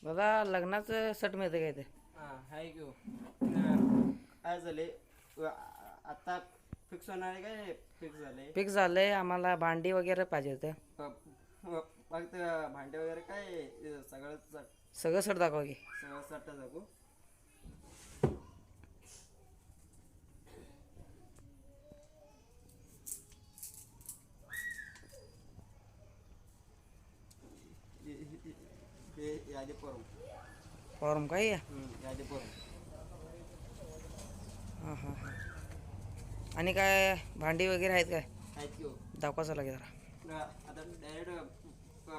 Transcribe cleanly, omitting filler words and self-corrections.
दादा लग्नाचं सट मिळतं काय ते? हां हाय घेऊ काय झाले आता फिक्स होणार आहे काय फिक्स झाले? फिक्स झालंय, आम्हाला भांडी वगैरे पाहिजे होतं. फक्त भांडे वगैरे काय सगळं सगळं सट दाखवा की. सगळं सट्टा दाखवू. हे यादी करू. फॉर्म काय यादी करू. हां हां हां. आणि काय भांडी वगैरे आहेत काय? आहेत घेऊ. दाखवा चला की जरा. आता डायरेक्ट